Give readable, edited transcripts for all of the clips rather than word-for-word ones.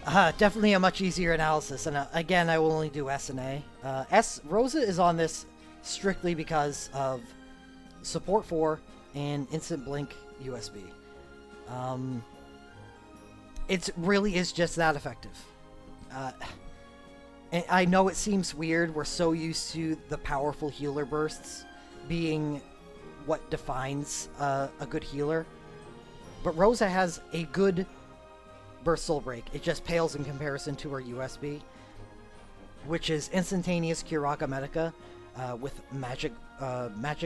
Definitely a much easier analysis, and again, I will only do S and A. Rosa is on this strictly because of support for and instant blink USB. Um, it really is just that effective. And I know it seems weird. We're so used to the powerful healer bursts being what defines a good healer, but Rosa has a good burst soul break. It just pales in comparison to her USB, which is instantaneous Kuraka Medica with magic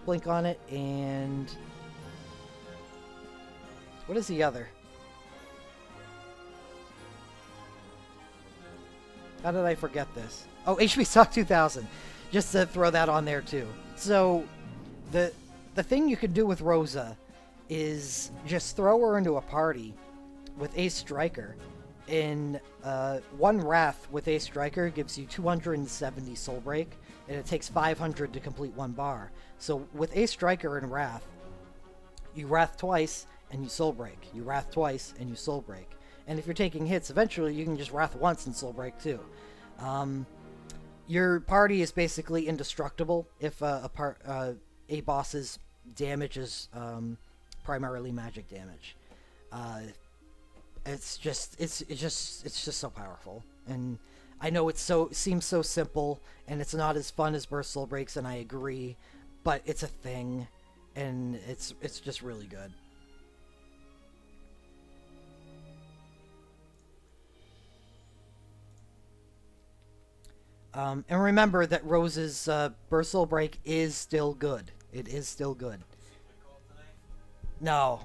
blink on it, and what is the other? How did I forget this? Oh, HP Stock 2000. Just to throw that on there too. So the thing you could do with Rosa is just throw her into a party with Ace Striker. In one Wrath with Ace Striker gives you 270 Soul Break, and it takes 500 to complete one bar. So with Ace Striker and Wrath, you Wrath twice and you Soul Break. You Wrath twice and you Soul Break. And if you're taking hits, eventually you can just Wrath once and Soul Break too. Your party is basically indestructible if a boss's damage is primarily magic damage. It's just so powerful, and I know it seems so simple, and it's not as fun as Burst Soul Breaks, and I agree, but it's a thing, and it's just really good. And remember that Rose's Burst Soul Break is still good. It is still good. No.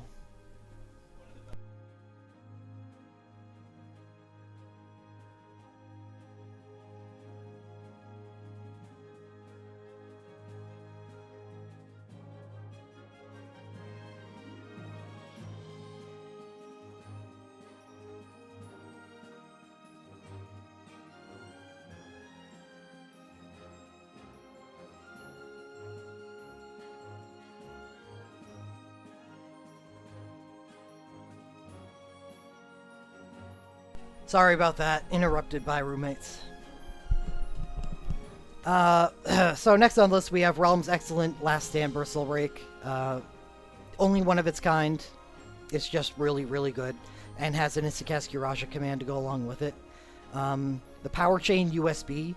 Sorry about that. Interrupted by roommates. So next on the list we have Realm's excellent Last Stand Burst Soul Break. Only one of its kind. It's just really, really good. And has an Instacast Kiraja command to go along with it. The Power Chain USB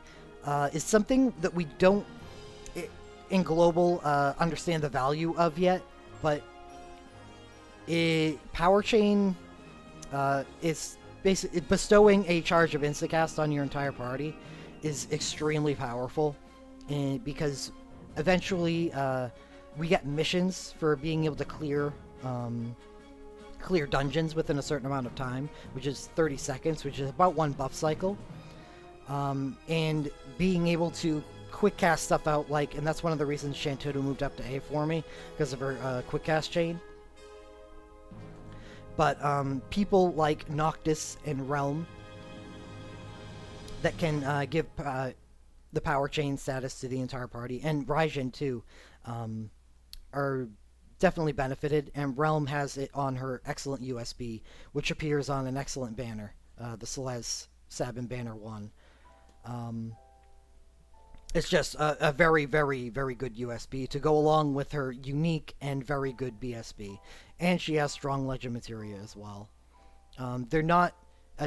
is something that we don't, in global, understand the value of yet. But Power Chain is basically bestowing a charge of Instacast on your entire party is extremely powerful, and because eventually we get missions for being able to clear dungeons within a certain amount of time, which is 30 seconds, which is about one buff cycle, and being able to quick cast stuff out, and that's one of the reasons Shantoto moved up to A for me, because of her quick cast chain. But people like Noctis and Realm that can give the power chain status to the entire party, and Raijin too, are definitely benefited, and Realm has it on her excellent USB, which appears on an excellent banner, the Celeste Sabin Banner 1. It's just a very, very, very good USB to go along with her unique and very good BSB. And she has strong Legend Materia as well. They're not...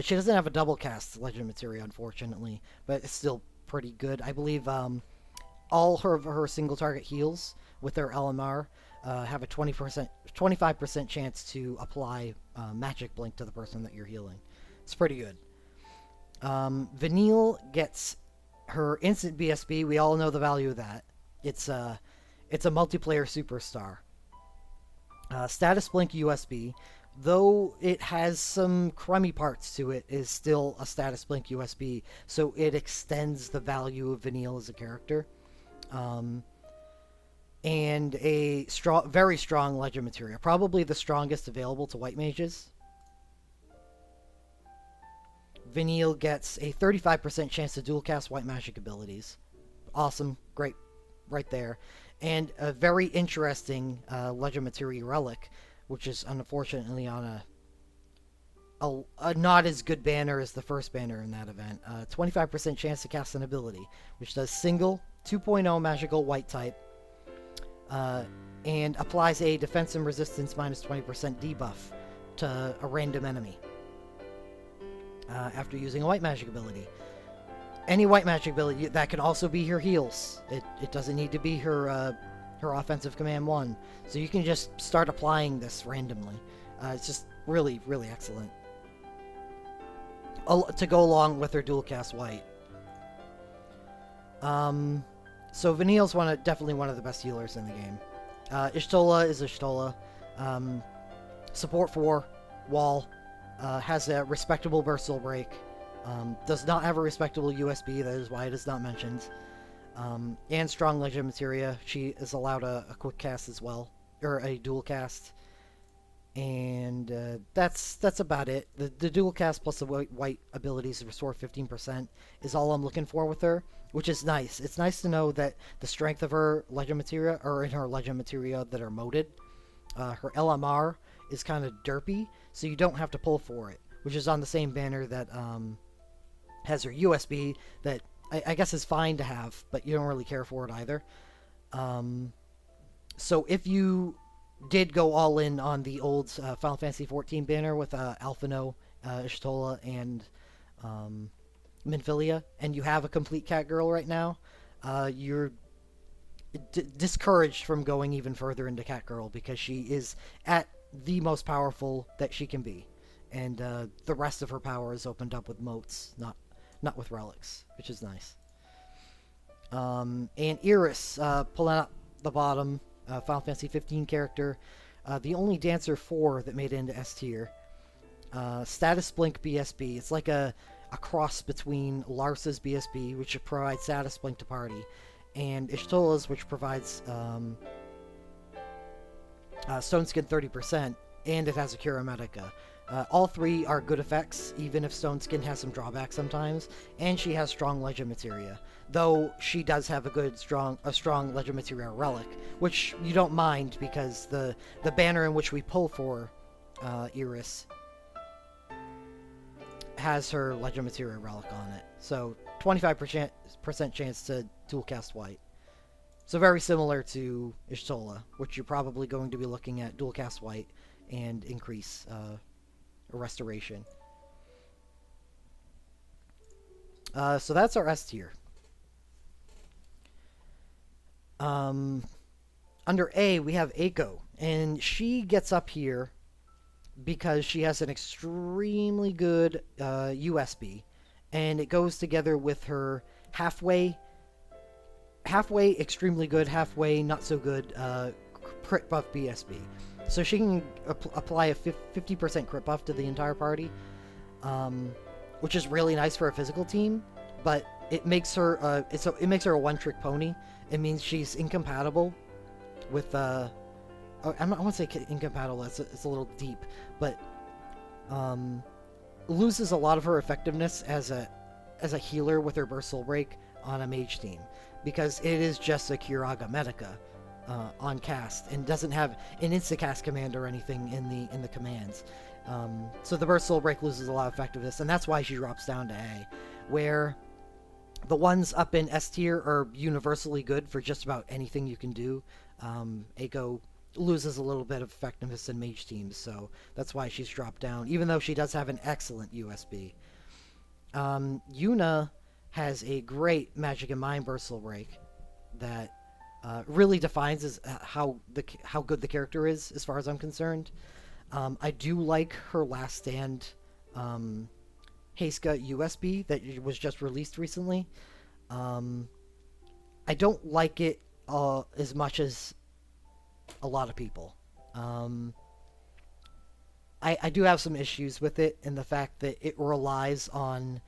she doesn't have a double cast Legend Materia, unfortunately, but it's still pretty good. I believe all her single target heals with their LMR have a 25% chance to apply Magic Blink to the person that you're healing. It's pretty good. Vanille gets her instant BSB. We all know the value of that. It's a multiplayer superstar. Status Blink USB, though it has some crummy parts to it, is still a Status Blink USB, so it extends the value of Vanille as a character. And a very strong Legend Materia, probably the strongest available to white mages. Vanille gets a 35% chance to dual cast white magic abilities. Awesome, great, right there. And a very interesting Legend Materia relic, which is unfortunately on a not as good banner as the first banner in that event. 25% chance to cast an ability, which does single 2.0 magical white type, and applies a defense and resistance minus 20% debuff to a random enemy after using a white magic ability. Any white magic ability that can also be her heals. It doesn't need to be her offensive command 1. So you can just start applying this randomly. It's just really, really excellent. To go along with her dual cast white. So Vanille's definitely one of the best healers in the game. Y'shtola is Y'shtola. Support 4, wall, has a respectable burst break. Does not have a respectable USB, that is why it is not mentioned. And strong legend materia. She is allowed a quick cast as well, or a dual cast. And that's about it. The dual cast plus the white abilities to restore 15% is all I'm looking for with her, which is nice. It's nice to know that the strength of her legend materia, or in her legend materia that are moded, her LMR is kind of derpy, so you don't have to pull for it, which is on the same banner that has her USB that I guess is fine to have, but you don't really care for it either. So if you did go all in on the old Final Fantasy XIV banner with Alphino, Y'shtola, and Minfilia, and you have a complete cat girl right now, you're discouraged from going even further into cat girl because she is at the most powerful that she can be, and the rest of her power is opened up with motes, not with relics, which is nice. And Iris, pulling up the bottom, Final Fantasy 15 character, the only Dancer 4 that made it into S tier. Status Blink BSB. It's like a cross between Larsa's BSB, which provides Status Blink to party, and Y'shtola's, which provides Stone Skin 30%, and it has a Cura Medica. All three are good effects, even if Stone Skin has some drawbacks sometimes, and she has strong Legend Materia, though she does have a strong Legend Materia relic, which you don't mind because the banner in which we pull for Iris has her Legend Materia relic on it, so 25% chance to dual cast white. So very similar to Y'shtola, which you're probably going to be looking at dual cast white and increase restoration. So that's our S tier. Under A, we have Eiko, and she gets up here because she has an extremely good USB, and it goes together with her halfway extremely good, halfway not so good crit buff BSB. So she can apply a 50% crit buff to the entire party, which is really nice for a physical team. But it makes her a one-trick pony. It means she's incompatible with I want to say incompatible. It's a little deep, but loses a lot of her effectiveness as a healer with her burst soul break on a mage team, because it is just a Curaga Medica on cast and doesn't have an insta-cast command or anything in the commands. So the burst soul break loses a lot of effectiveness, and that's why she drops down to A, where the ones up in S tier are universally good for just about anything you can do. Eiko loses a little bit of effectiveness in mage teams, so that's why she's dropped down, even though she does have an excellent USB. Yuna has a great Magic and Mind burst soul break that really defines how good the character is, as far as I'm concerned. I do like her Last Stand Heiska USB that was just released recently. I don't like it as much as a lot of people. I do have some issues with it in the fact that it relies on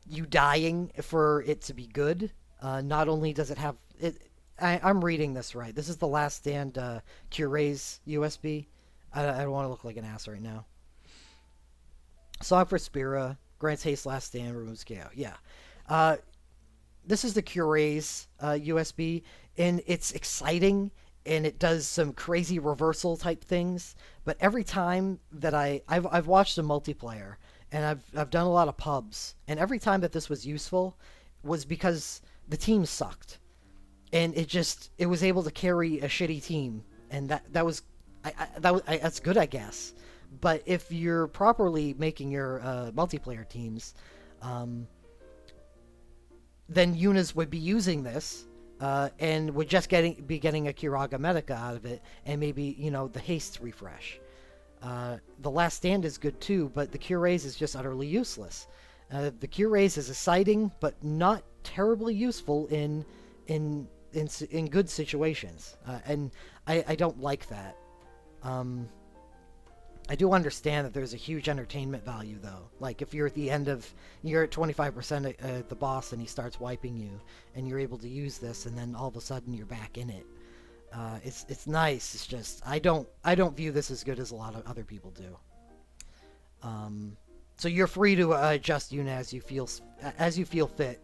you dying for it to be good. Not only does it have it, I'm reading this right. This is the Last Stand Cure's USB. I don't want to look like an ass right now. Song for Spira grants haste Last Stand, removes KO. Yeah. This is the Cure's USB, and it's exciting and it does some crazy reversal type things. But every time that I've watched a multiplayer, and I've done a lot of pubs, and every time that this was useful was because the team sucked, and it was able to carry a shitty team, and that was that's good, I guess. But if you're properly making your multiplayer teams, um, then Yuna's would be using this, and would just be getting a Kiraga Medica out of it, and maybe, the haste refresh. The Last Stand is good too, but the Cure Raise is just utterly useless. The Cure Raise is exciting, but not terribly useful in good situations, and I don't like that. I do understand that there's a huge entertainment value, though. Like, if you're at 25% of the boss and he starts wiping you, and you're able to use this, and then all of a sudden you're back in it. It's nice. It's just, I don't view this as good as a lot of other people do. So you're free to adjust Yuna as you feel fit,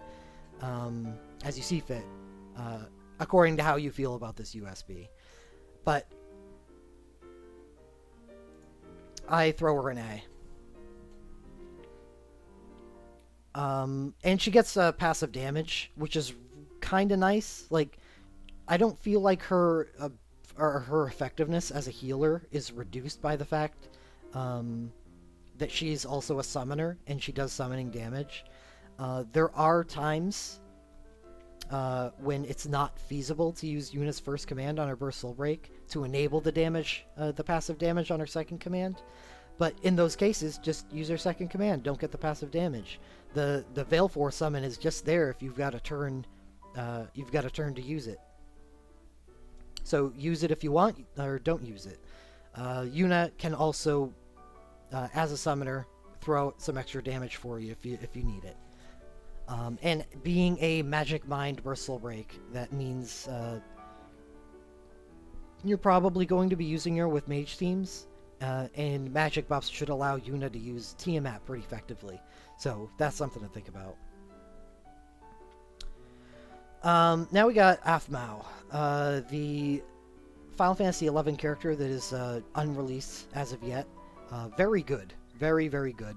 as you see fit, according to how you feel about this USB. But I throw her an A. And she gets passive damage, which is kind of nice. Like, I don't feel like her effectiveness as a healer is reduced by the fact that she's also a summoner and she does summoning damage. There are times when it's not feasible to use Yuna's first command on her Burst Soul Break to enable the passive damage on her second command. But in those cases, just use her second command. Don't get the passive damage. The Veil Force summon is just there if you've got a turn. You've got a turn to use it. So use it if you want, or don't use it. Yuna can also, as a summoner, throw out some extra damage for you if you need it. And being a Magic Mind Burst Soul Break, that means you're probably going to be using her with mage teams, and magic buffs should allow Yuna to use Tiamat pretty effectively. So that's something to think about. Now we got Aphmau, the Final Fantasy XI character that is unreleased as of yet. Very good. Very, very good.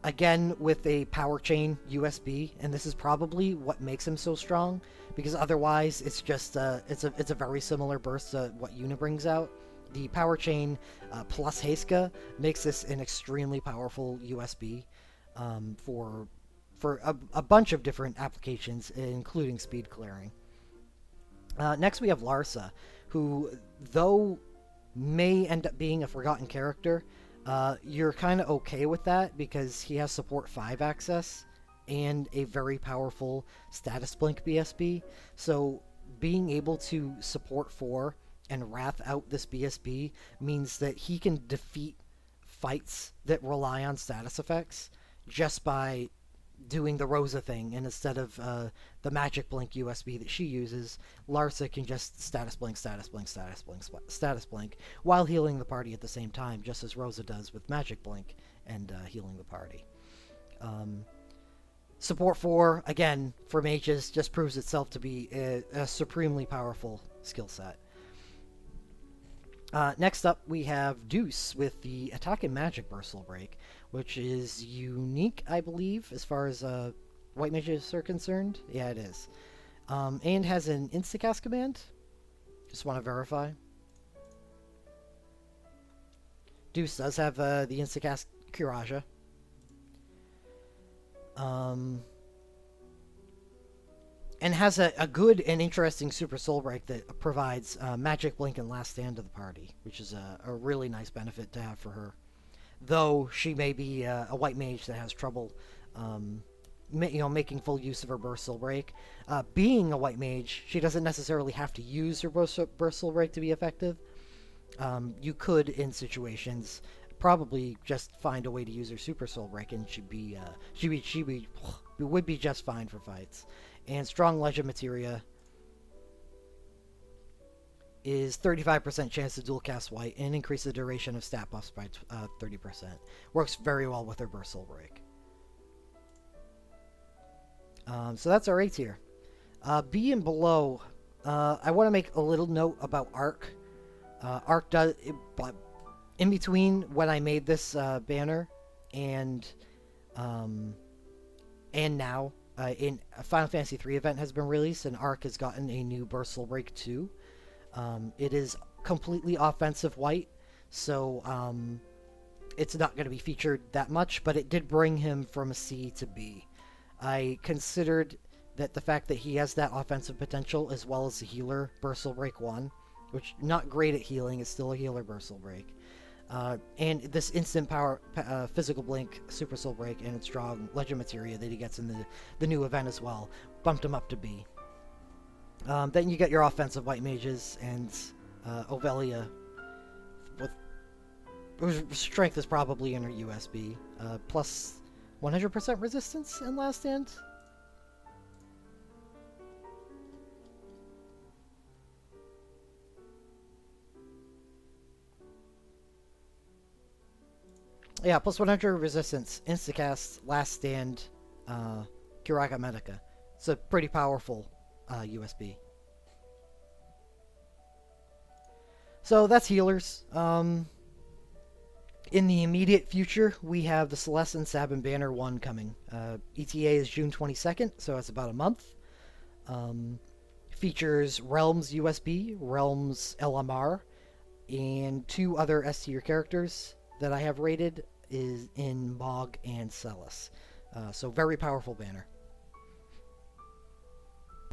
Again, with a power chain USB, and this is probably what makes him so strong, because otherwise it's just it's a very similar burst to what Yuna brings out. The power chain plus Heiska makes this an extremely powerful USB for a bunch of different applications, including speed clearing. Next we have Larsa, who, though may end up being a forgotten character, you're kind of okay with that because he has support 5 access and a very powerful status blink BSB. So being able to support 4 and wrath out this BSB means that he can defeat fights that rely on status effects just by doing the Rosa thing, and instead of the Magic Blink USB that she uses, Larsa can just status blink, status blink, status blink, status blink, while healing the party at the same time, just as Rosa does with Magic Blink and healing the party. Support 4, again, for mages, just proves itself to be a supremely powerful skill set. Next up, we have Deuce with the Attack and Magic Burst Soul Break, which is unique, I believe, as far as white mages are concerned. Yeah, it is. And has an Instacast command. Just want to verify. Deuce does have the Instacast Kiraja. And has a good and interesting Super Soul Break that provides Magic Blink and Last Stand to the party, which is a really nice benefit to have for her. Though she may be a white mage that has trouble, making full use of her Burst Soul Break. Being a white mage, she doesn't necessarily have to use her Burst Soul Break to be effective. You could, in situations, probably just find a way to use her Super Soul Break, and she would be just fine for fights. And Strong Legend Materia is 35% chance to dual cast white and increase the duration of stat buffs by 30%. Works very well with her Burst Soul Break. So that's our A tier. B and below I want to make a little note about Arc. Arc does, but in between when I made this banner and um, now, in a Final Fantasy III event has been released, and Arc has gotten a new Burst Soul Break 2. It is completely offensive white, so it's not going to be featured that much, but it did bring him from a C to B. I considered that the fact that he has that offensive potential as well as the healer Burst Soul Break 1, which not great at healing, is still a healer Burst Soul Break. And this instant power physical blink Super Soul Break and strong legend materia that he gets in the new event as well bumped him up to B. Then you get your offensive white mages and Ovelia with whose strength is probably in her USB, plus 100% resistance in Last Stand. Yeah, plus 100 resistance, instacast, Last Stand, Curaga Medica. It's a pretty powerful USB. So that's healers. In the immediate future, we have the Celeste and Sabin Banner 1 coming. ETA is June 22nd, so it's about a month. Features Realms USB, Realms LMR, and 2 other S tier characters that I have rated is in Mog and Celis. So very powerful banner.